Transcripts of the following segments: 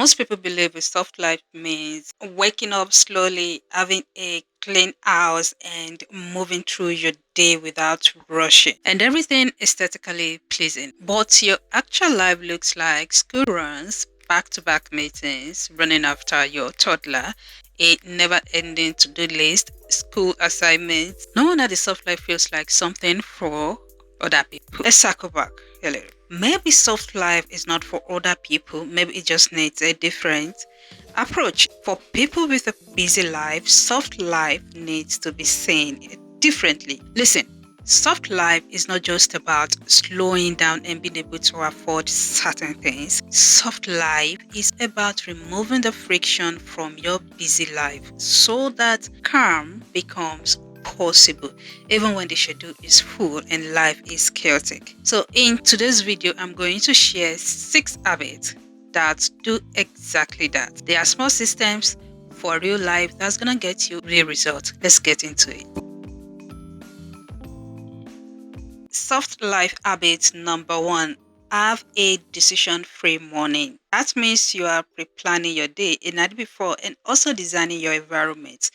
Most people believe a soft life means waking up slowly, having a clean house, and moving through your day without rushing, and everything aesthetically pleasing. But your actual life looks like school runs, back to back meetings, running after your toddler, a never ending to do list, school assignments. No wonder the soft life feels like something for other people. Let's circle back a little. Maybe soft life is not for other people, maybe it just needs a different approach. For people with a busy life, soft life needs to be seen differently. Listen, soft life is not just about slowing down and being able to afford certain things. Soft life is about removing the friction from your busy life so that calm becomes possible even when the schedule is full and life is chaotic. So in today's video, I'm going to share 6 habits that do exactly that. They are small systems for real life that's gonna get you real results. Let's get into it. Soft life habit number 1. Have a decision-free morning. That means you are pre-planning your day a night before and also designing your environment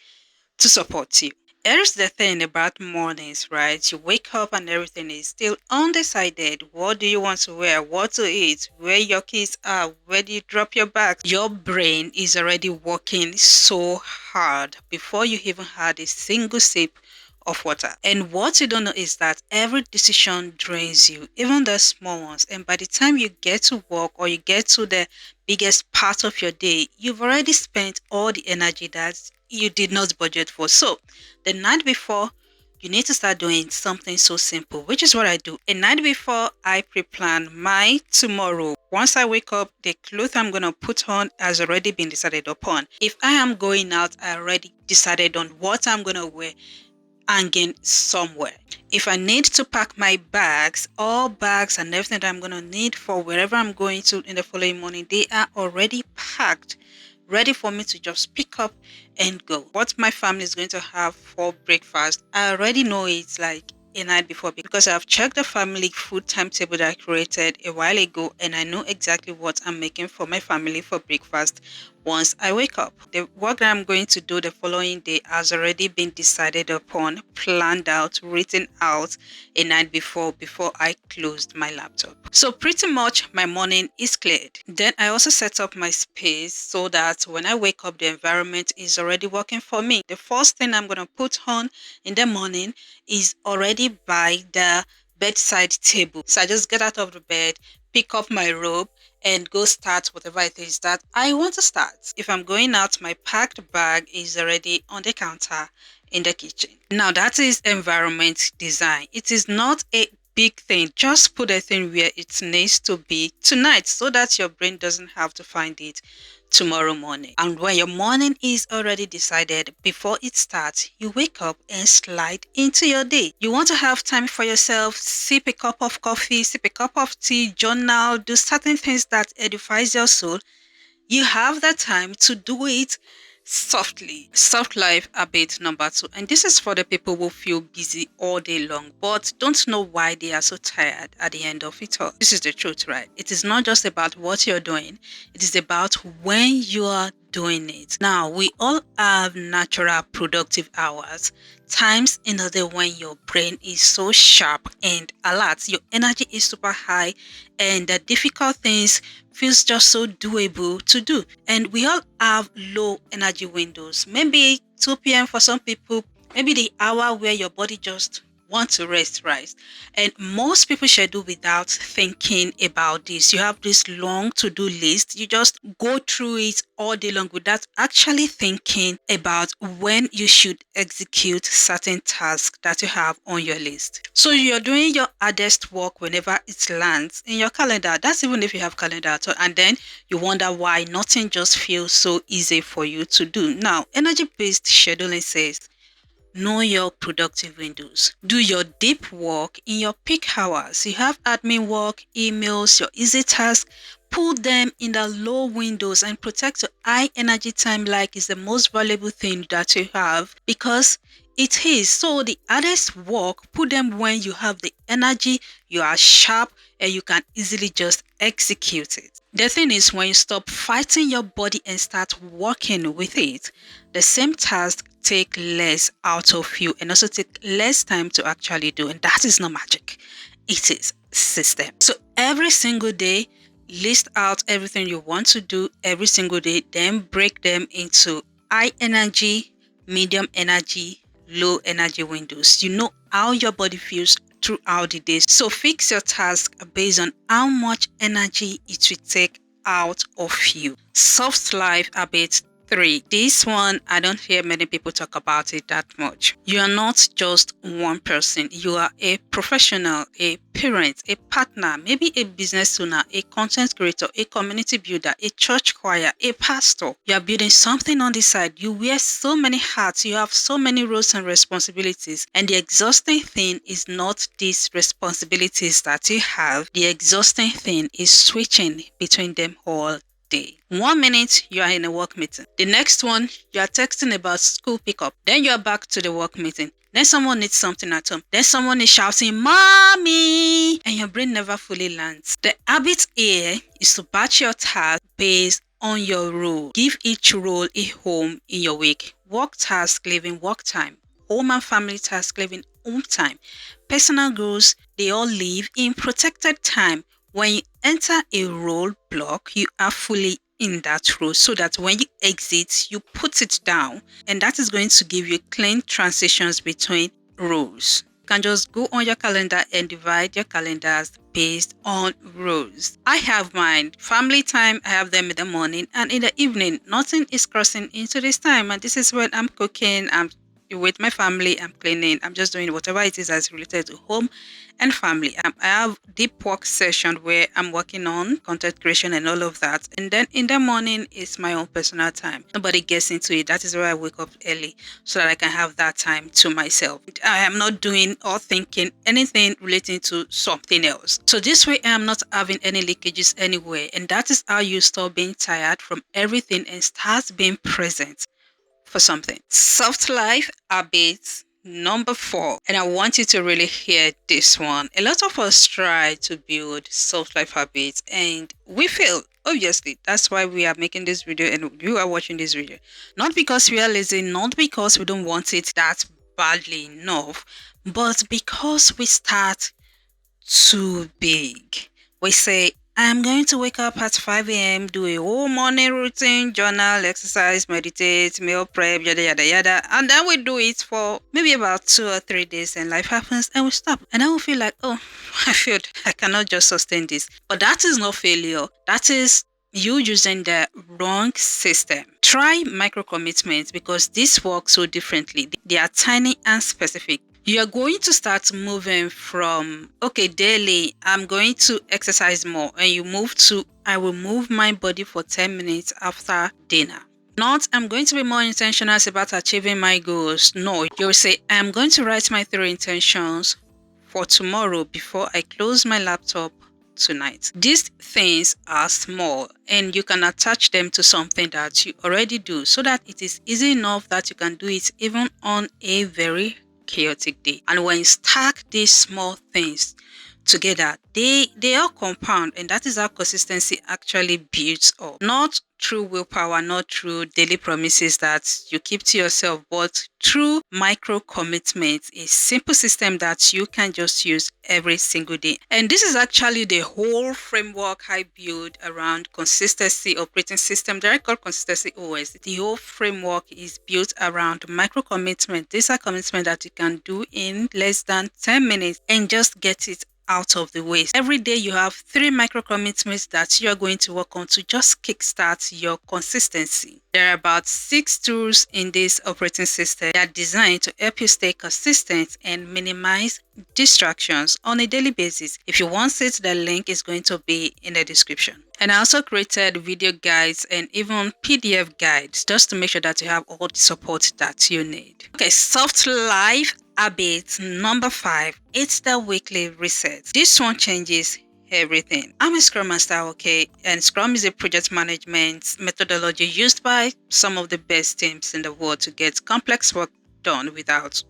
to support you. Here's the thing about mornings, right? You wake up and everything is still undecided. What do you want to wear? What to eat? Where your kids are? Where do you drop your bags? Your brain is already working so hard before you even had a single sip of water. And what you don't know is that every decision drains you, even the small ones. And by the time you get to work or you get to the biggest part of your day, you've already spent all the energy that you did not budget for. So the night before, you need to start doing something so simple, which is what I do. A night before, I pre-plan my tomorrow. Once I wake up, the clothes I'm going to put on has already been decided upon. If I am going out, I already decided on what I'm going to wear hanging somewhere. If I need to pack my bags, all bags and everything that I'm going to need for wherever I'm going to in the following morning, they are already packed, ready for me to just pick up and go. What my family is going to have for breakfast, I already know it's like a night before because I've checked the family food timetable that I created a while ago and I know exactly what I'm making for my family for breakfast once I wake up. The work that I'm going to do the following day has already been decided upon, planned out, written out a night before I closed my laptop. So pretty much my morning is cleared. Then I also set up my space so that when I wake up, the environment is already working for me. The first thing I'm going to put on in the morning is already by the bedside table. So I just get out of the bed, pick up my robe, and go start whatever it is that I want to start. If I'm going out, my packed bag is already on the counter in the kitchen. Now that is environment design. It is not a big thing. Just put a thing where it needs to be tonight so that your brain doesn't have to find it tomorrow morning. And when your morning is already decided, before it starts, you wake up and slide into your day. You want to have time for yourself, sip a cup of coffee, sip a cup of tea, journal, do certain things that edifies your soul. You have that time to do it softly. Soft life habit number 2. And this is for the people who feel busy all day long but don't know why they are so tired at the end of it all. This is the truth, right? It is not just about what you're doing. It is about when you are doing it. Now, we all have natural productive hours, times in the day when your brain is so sharp and alert, your energy is super high, and the difficult things feels just so doable to do. And we all have low energy windows. Maybe 2 p.m. for some people, maybe the hour where your body just wants to rest, right? And most people schedule without thinking about this. You have this long to-do list. You just go through it all day long without actually thinking about when you should execute certain tasks that you have on your list. So you're doing your hardest work whenever it lands in your calendar. That's even if you have calendar at all. And then you wonder why nothing just feels so easy for you to do. Now, energy-based scheduling says, know your productive windows. Do your deep work in your peak hours. You have admin work, emails, your easy tasks. Put them in the low windows and protect your high energy time like it's the most valuable thing that you have because it is. So the hardest work, put them when you have the energy, you are sharp, and you can easily just execute it. The thing is, when you stop fighting your body and start working with it, the same task take less out of you and also take less time to actually do. And that is not magic. It is system. So every single day, list out everything you want to do every single day, then break them into high energy, medium energy, low energy windows. You know how your body feels throughout the day. So fix your task based on how much energy it will take out of you. Soft life habit 3. This one, I don't hear many people talk about it that much. You are not just one person. You are a professional, a parent, a partner, maybe a business owner, a content creator, a community builder, a church choir, a pastor. You are building something on the side. You wear so many hats. You have so many roles and responsibilities. And the exhausting thing is not these responsibilities that you have. The exhausting thing is switching between them all day. 1 minute you are in a work meeting. The next one you are texting about school pickup. Then you are back to the work meeting. Then someone needs something at home. Then someone is shouting, "Mommy!" And your brain never fully lands. The habit here is to batch your task based on your role. Give each role a home in your week. Work task living work time. Home and family task living home time. Personal goals, they all live in protected time. When you enter a role block, you are fully in that role so that when you exit, you put it down, and that is going to give you clean transitions between roles. You can just go on your calendar and divide your calendars based on roles. I have mine. Family time, I have them in the morning, and in the evening, nothing is crossing into this time. And this is when I'm cooking, I'm with my family, I'm cleaning, I'm just doing whatever it is that's related to home and family. I have deep work session where I'm working on content creation and all of that. And then in the morning is my own personal time. Nobody gets into it. That is where I wake up early so that I can have that time to myself. I am not doing or thinking anything relating to something else. So this way I am not having any leakages anywhere. And that is how you stop being tired from everything and start being present for something. Soft life habits number 4. And I want you to really hear this one. A lot of us try to build soft life habits and we fail. Obviously, that's why we are making this video and you are watching this video. Not because we are lazy, not because we don't want it that badly enough, but because we start too big. We say, I'm going to wake up at 5 a.m., do a whole morning routine, journal, exercise, meditate, meal prep, yada, yada, yada. And then we do it for maybe about 2 or 3 days and life happens and we stop. And then we feel like, oh, I failed. I cannot just sustain this. But that is not failure. That is you using the wrong system. Try micro commitments because this works so differently. They are tiny and specific. You're going to start moving from, okay, daily, I'm going to exercise more. And you move to, I will move my body for 10 minutes after dinner. Not, I'm going to be more intentional about achieving my goals. No, you'll say, I'm going to write my 3 intentions for tomorrow before I close my laptop tonight. These things are small and you can attach them to something that you already do so that it is easy enough that you can do it even on a very chaotic day. And when you stack these small things together, they all compound, and that is how consistency actually builds up. Not through willpower, not through daily promises that you keep to yourself, but through micro commitments, a simple system that you can just use every single day. And this is actually the whole framework I build around consistency operating system that I call consistency OS. The whole framework is built around micro commitment. These are commitments that you can do in less than 10 minutes and just get it out of the way. Every day you have 3 micro commitments that you are going to work on to just kickstart your consistency. There are about 6 tools in this operating system that are designed to help you stay consistent and minimize distractions on a daily basis. If you want it, the link is going to be in the description. And I also created video guides and even PDF guides just to make sure that you have all the support that you need. Okay, soft life habit number 5. It's the weekly reset. This one changes everything. I'm a Scrum Master, okay? And Scrum is a project management methodology used by some of the best teams in the world to get complex work done without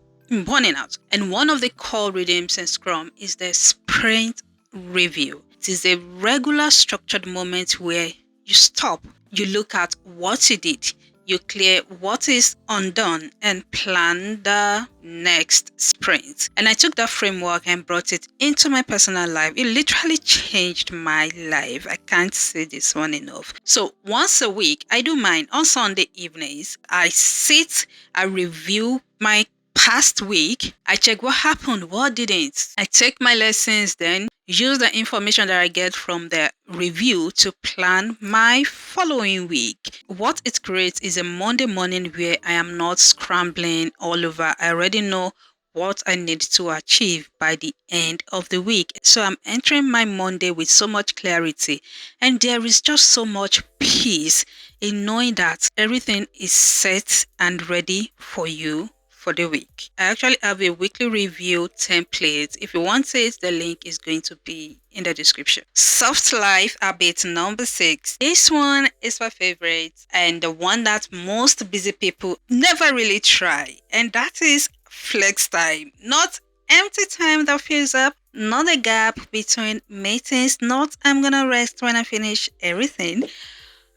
burning out. And one of the core rhythms in Scrum is the sprint review. It is a regular structured moment where you stop, you look at what you did, you clear what is undone, and plan the next sprint. And I took that framework and brought it into my personal life. It literally changed my life. I can't say this one enough. So once a week, I do mine on Sunday evenings. I sit, I review my past week. I check what happened, what didn't. I take my lessons, then use the information that I get from the review to plan my following week. What it creates is a Monday morning where I am not scrambling all over. I already know what I need to achieve by the end of the week. So I'm entering my Monday with so much clarity, and there is just so much peace in knowing that everything is set and ready for you for the week. I actually have a weekly review template. If you want it, the link is going to be in the description. Soft life habit number 6. This one is my favorite and the one that most busy people never really try, and that is flex time. Not empty time that fills up, not a gap between meetings, not I'm gonna rest when I finish everything,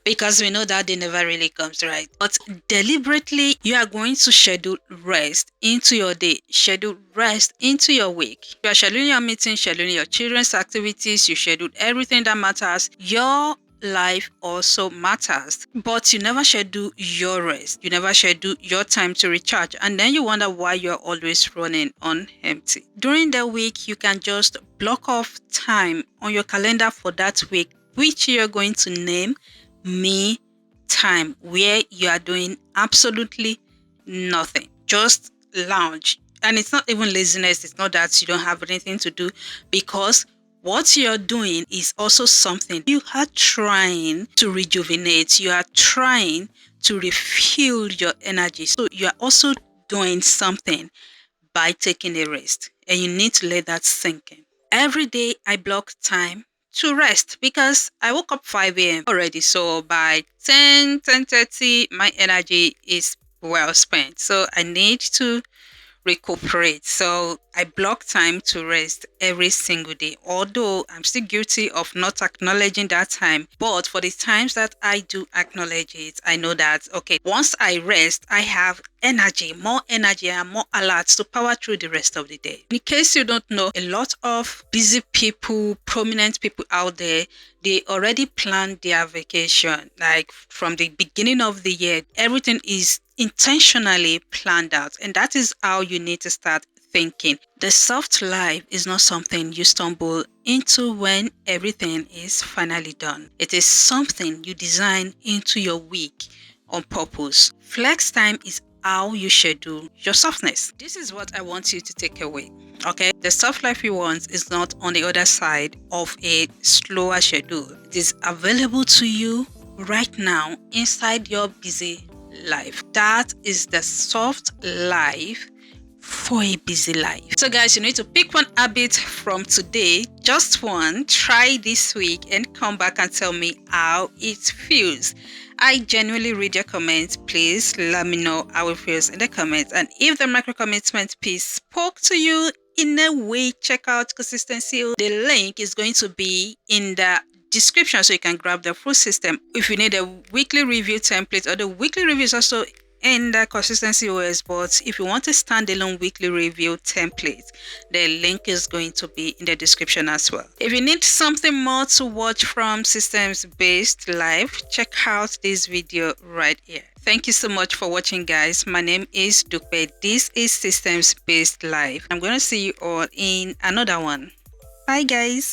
because we know that day never really comes, right? But deliberately, you are going to schedule rest into your day, schedule rest into your week. You are scheduling your meetings, scheduling your children's activities, you schedule everything that matters. Your life also matters, but you never schedule your rest. You never schedule your time to recharge, and then you wonder why you're always running on empty. During the week, you can just block off time on your calendar for that week, which you're going to name me time, where you are doing absolutely nothing, just lounge. And it's not even laziness, it's not that you don't have anything to do, because what you're doing is also something you are trying to rejuvenate, you are trying to refuel your energy. So you are also doing something by taking a rest, and you need to let that sink in. Every day I block time to rest because I woke up 5 a.m. already. So by 10:30, my energy is well spent. So I need to recuperate. So I block time to rest every single day. Although I'm still guilty of not acknowledging that time. But for the times that I do acknowledge it, I know that, okay, once I rest, I have energy, more energy, and more alert to power through the rest of the day. In case you don't know, a lot of busy people, prominent people out there, they already planned their vacation. Like from the beginning of the year, everything is intentionally planned out. And that is how you need to start thinking. The soft life is not something you stumble into when everything is finally done. It is something you design into your week on purpose. Flex time is how you schedule your softness. This is what I want you to take away. Okay, the soft life you want is not on the other side of a slower schedule. It is available to you right now inside your busy life. That is the soft life for a busy life. So guys, you need to pick one habit from today, just one. Try this week and come back and tell me how it feels. I genuinely read your comments. Please let me know how it feels in the comments. And if the micro commitment piece spoke to you in a way, check out Consistency. The link is going to be in the description so you can grab the full system. If you need a weekly review template, or the weekly review is also in the Consistency OS, but if you want a standalone weekly review template, the link is going to be in the description as well. If you need something more to watch from Systems Based Life, check out this video right here. Thank you so much for watching, guys. My name is Dupe. This is Systems Based Life. I'm going to see you all in another one. Bye, guys.